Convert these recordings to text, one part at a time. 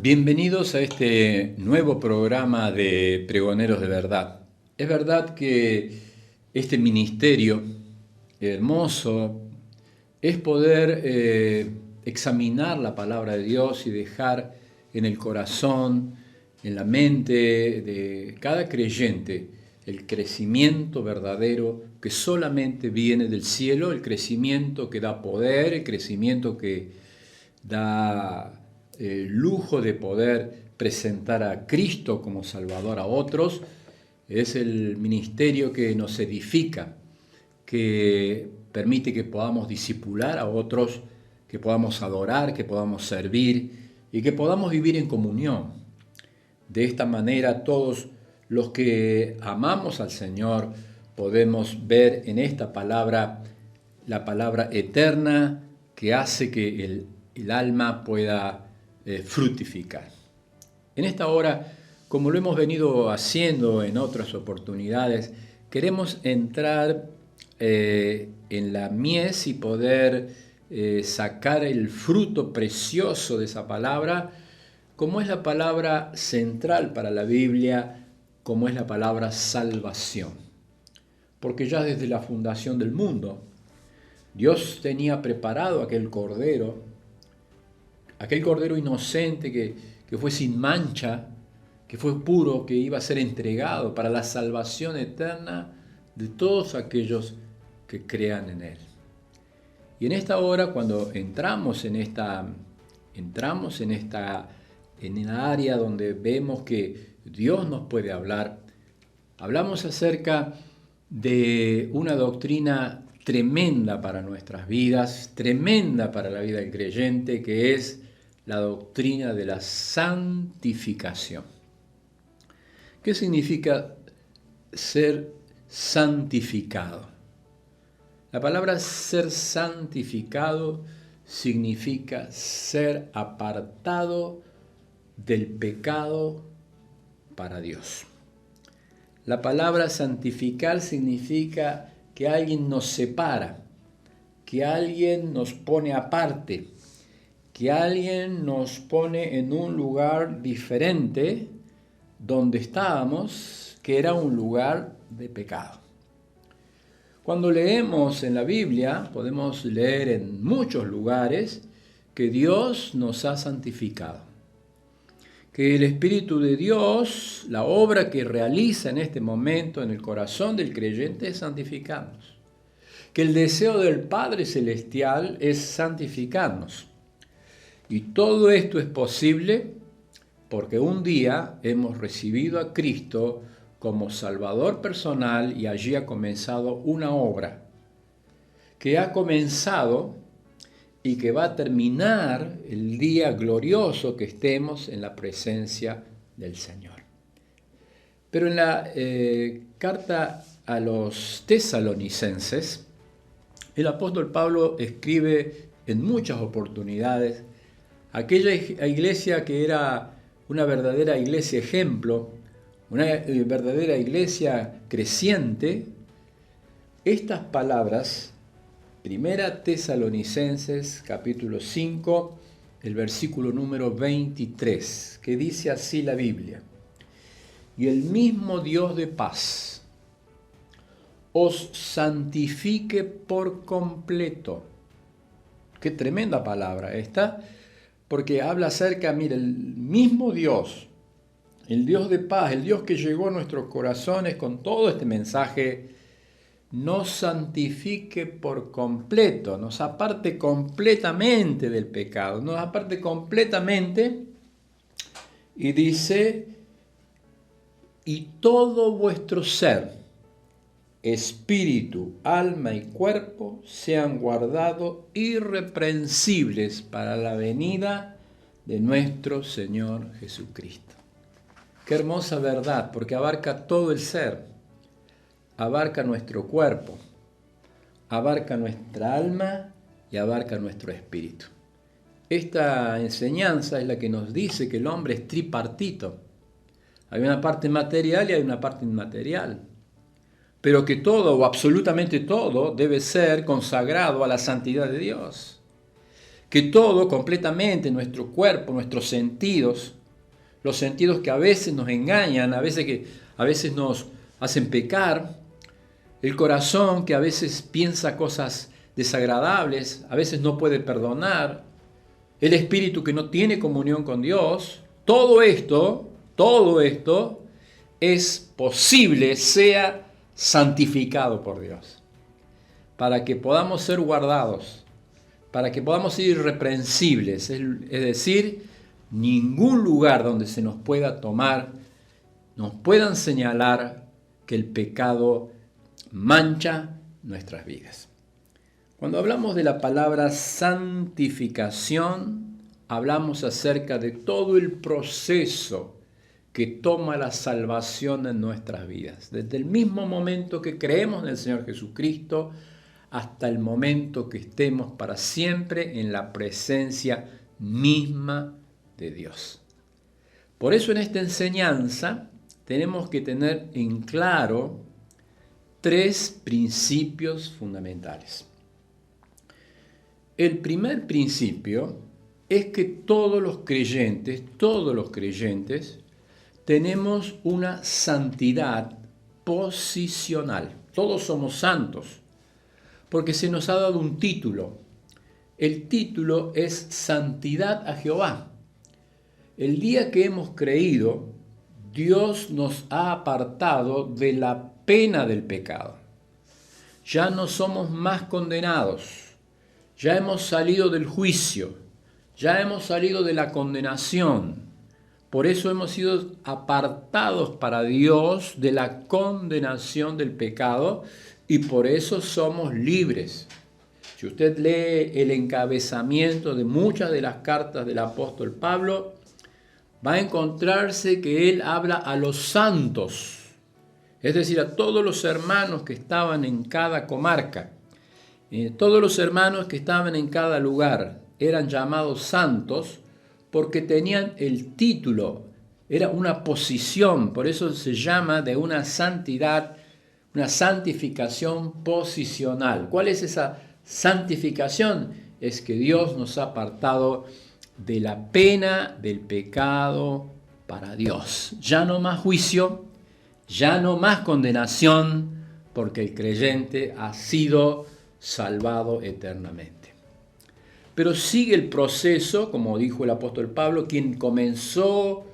Bienvenidos a este nuevo programa de Pregoneros de Verdad. Es verdad que este ministerio hermoso es poder examinar la palabra de Dios y dejar en el corazón, en la mente de cada creyente el crecimiento verdadero que solamente viene del cielo, el crecimiento que da poder, el crecimiento que da el lujo de poder presentar a Cristo como Salvador a otros. Es el ministerio que nos edifica, que permite que podamos discipular a otros, que podamos adorar, que podamos servir y que podamos vivir en comunión. De esta manera todos los que amamos al Señor podemos ver en esta palabra la palabra eterna que hace que el alma pueda fructificar. En esta hora, como lo hemos venido haciendo en otras oportunidades, queremos entrar en la mies y poder sacar el fruto precioso de esa palabra, como es la palabra central para la Biblia, como es la palabra salvación. Porque ya desde la fundación del mundo, Dios tenía preparado aquel cordero inocente que fue sin mancha, que fue puro, que iba a ser entregado para la salvación eterna de todos aquellos que crean en Él. Y en esta hora, cuando entramos en la área donde vemos que Dios nos puede hablar, hablamos acerca de una doctrina tremenda para nuestras vidas, tremenda para la vida del creyente, que es la doctrina de la santificación. ¿Qué significa ser santificado? La palabra ser santificado significa ser apartado del pecado para Dios. La palabra santificar significa que alguien nos separa, que alguien nos pone aparte, que alguien nos pone en un lugar diferente donde estábamos, que era un lugar de pecado. Cuando leemos en la Biblia, podemos leer en muchos lugares que Dios nos ha santificado, que el Espíritu de Dios, la obra que realiza en este momento en el corazón del creyente es santificarnos, que el deseo del Padre Celestial es santificarnos. Y todo esto es posible porque un día hemos recibido a Cristo como Salvador personal y allí ha comenzado una obra que ha comenzado y que va a terminar el día glorioso que estemos en la presencia del Señor. Pero en la carta a los tesalonicenses, el apóstol Pablo escribe en muchas oportunidades aquella iglesia que era una verdadera iglesia ejemplo, una verdadera iglesia creciente. Estas palabras, Primera Tesalonicenses, capítulo 5, el versículo número 23, que dice así la Biblia: y el mismo Dios de paz os santifique por completo. Qué tremenda palabra esta, porque habla acerca, mira, el mismo Dios, el Dios de paz, el Dios que llegó a nuestros corazones con todo este mensaje, nos santifique por completo, nos aparte completamente del pecado, nos aparte completamente, y dice, y todo vuestro ser, espíritu, alma y cuerpo sean guardados irreprensibles para la venida de nuestro Señor Jesucristo. Qué hermosa verdad, porque abarca todo el ser, abarca nuestro cuerpo, abarca nuestra alma y abarca nuestro espíritu. Esta enseñanza es la que nos dice que el hombre es tripartito. Hay una parte material y hay una parte inmaterial, pero que todo o absolutamente todo debe ser consagrado a la santidad de Dios. que todo completamente, nuestro cuerpo, nuestros sentidos, los sentidos que a veces nos engañan, a veces nos hacen pecar, el corazón que a veces piensa cosas desagradables, a veces no puede perdonar, el espíritu que no tiene comunión con Dios, todo esto es posible, sea santificado por Dios, para que podamos ser guardados, para que podamos ser irreprensibles, es decir, ningún lugar donde se nos pueda tomar, nos puedan señalar que el pecado mancha nuestras vidas. Cuando hablamos de la palabra santificación, hablamos acerca de todo el proceso que toma la salvación en nuestras vidas. Desde el mismo momento que creemos en el Señor Jesucristo, hasta el momento que estemos para siempre en la presencia misma de Dios. Por eso en esta enseñanza tenemos que tener en claro 3 principios fundamentales. El primer principio es que todos los creyentes, tenemos una santidad posicional. Todos somos santos, porque se nos ha dado un título. El título es Santidad a Jehová. El día que hemos creído, Dios nos ha apartado de la pena del pecado. Ya no somos más condenados. Ya hemos salido del juicio. Ya hemos salido de la condenación. Por eso hemos sido apartados para Dios de la condenación del pecado y por eso somos libres. Si usted lee el encabezamiento de muchas de las cartas del apóstol Pablo, va a encontrarse que él habla a los santos, es decir, a todos los hermanos que estaban en cada comarca, todos los hermanos que estaban en cada lugar eran llamados santos porque tenían el título, era una posición, por eso se llama de una santidad, una santificación posicional. ¿Cuál es esa santificación? Es que Dios nos ha apartado de la pena del pecado para Dios. Ya no más juicio, ya no más condenación, porque el creyente ha sido salvado eternamente. Pero sigue el proceso, como dijo el apóstol Pablo, quien comenzó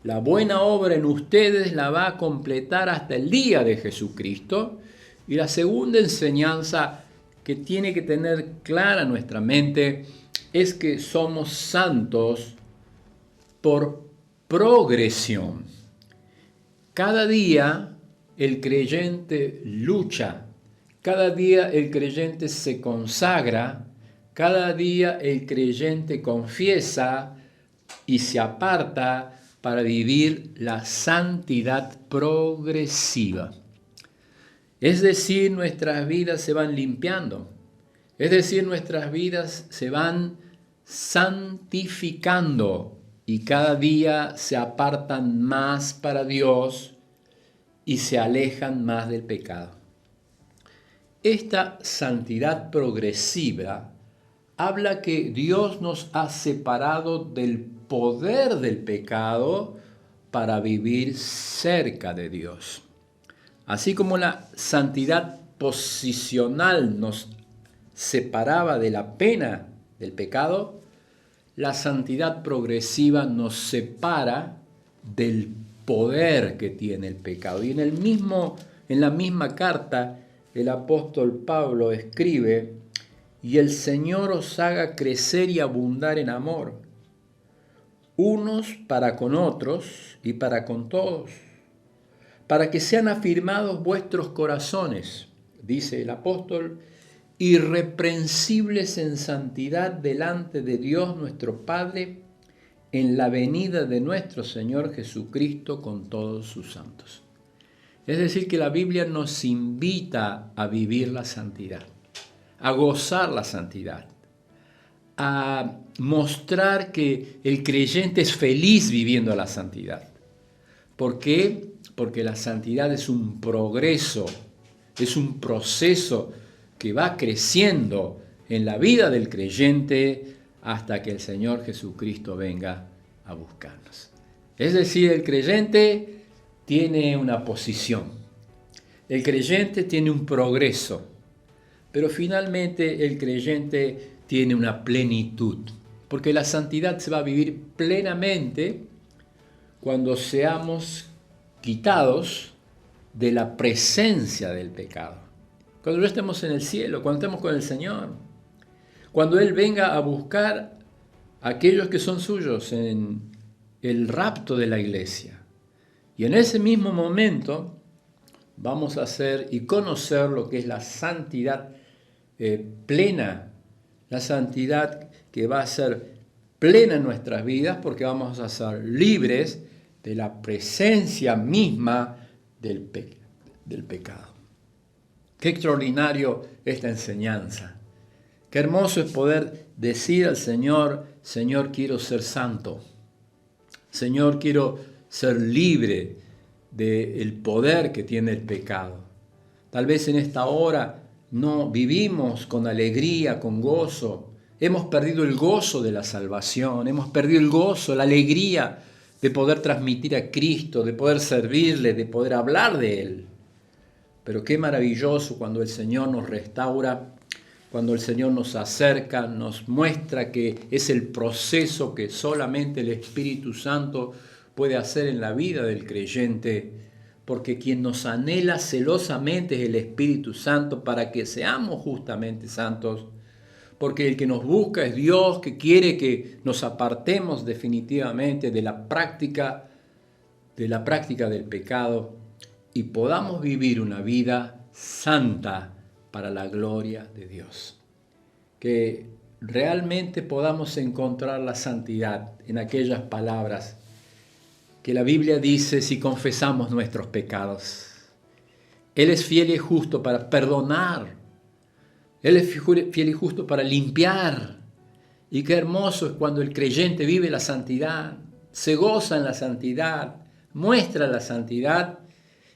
la buena obra en ustedes la va a completar hasta el día de Jesucristo. Y la segunda enseñanza que tiene que tener clara nuestra mente es que somos santos por progresión. Cada día el creyente lucha, cada día el creyente se consagra, cada día el creyente confiesa y se aparta para vivir la santidad progresiva. Es decir, nuestras vidas se van limpiando. Es decir, nuestras vidas se van santificando y cada día se apartan más para Dios y se alejan más del pecado. Esta santidad progresiva habla que Dios nos ha separado del poder del pecado para vivir cerca de Dios. Así como la santidad posicional nos separaba de la pena del pecado, la santidad progresiva nos separa del poder que tiene el pecado. Y en la misma carta, el apóstol Pablo escribe: y el Señor os haga crecer y abundar en amor, unos para con otros y para con todos, para que sean afirmados vuestros corazones, dice el apóstol, irreprensibles en santidad delante de Dios nuestro Padre, en la venida de nuestro Señor Jesucristo con todos sus santos. Es decir, que la Biblia nos invita a vivir la santidad, a gozar la santidad, a mostrar que el creyente es feliz viviendo la santidad. ¿Por qué? Porque la santidad es un progreso, es un proceso que va creciendo en la vida del creyente hasta que el Señor Jesucristo venga a buscarnos. Es decir, el creyente tiene una posición, el creyente tiene un progreso, pero finalmente el creyente tiene una plenitud, porque la santidad se va a vivir plenamente cuando seamos quitados de la presencia del pecado. Cuando ya estemos en el cielo, cuando estemos con el Señor, cuando Él venga a buscar a aquellos que son suyos en el rapto de la iglesia. Y en ese mismo momento vamos a hacer y conocer lo que es la santidad plena, la santidad que va a ser plena en nuestras vidas, porque vamos a ser libres de la presencia misma del pecado. Qué extraordinario esta enseñanza. Qué hermoso es poder decir al Señor: Señor, quiero ser santo. Señor, quiero ser libre del poder que tiene el pecado. Tal vez en esta hora no vivimos con alegría, con gozo. Hemos perdido el gozo de la salvación, hemos perdido el gozo, la alegría de poder transmitir a Cristo, de poder servirle, de poder hablar de Él. Pero qué maravilloso cuando el Señor nos restaura, cuando el Señor nos acerca, nos muestra que es el proceso que solamente el Espíritu Santo puede hacer en la vida del creyente, porque quien nos anhela celosamente es el Espíritu Santo para que seamos justamente santos, porque el que nos busca es Dios, que quiere que nos apartemos definitivamente de la práctica del pecado y podamos vivir una vida santa para la gloria de Dios. Que realmente podamos encontrar la santidad en aquellas palabras que la Biblia dice: si confesamos nuestros pecados, Él es fiel y justo para perdonar, Él es fiel y justo para limpiar. Y qué hermoso es cuando el creyente vive la santidad, se goza en la santidad, muestra la santidad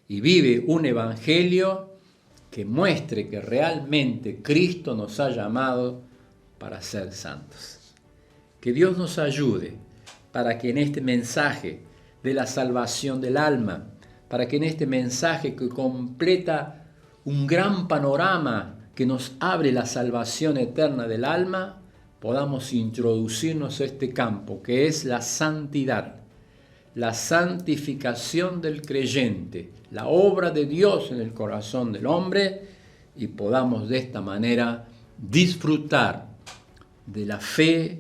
y vive un evangelio que muestre que realmente Cristo nos ha llamado para ser santos. Que Dios nos ayude para que en este mensaje de la salvación del alma, para que en este mensaje que completa un gran panorama que nos abre la salvación eterna del alma, podamos introducirnos a este campo que es la santidad, la santificación del creyente, la obra de Dios en el corazón del hombre, y podamos de esta manera disfrutar de la fe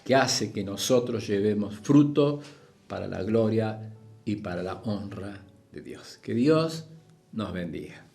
que hace que nosotros llevemos fruto para la gloria y para la honra de Dios. Que Dios nos bendiga.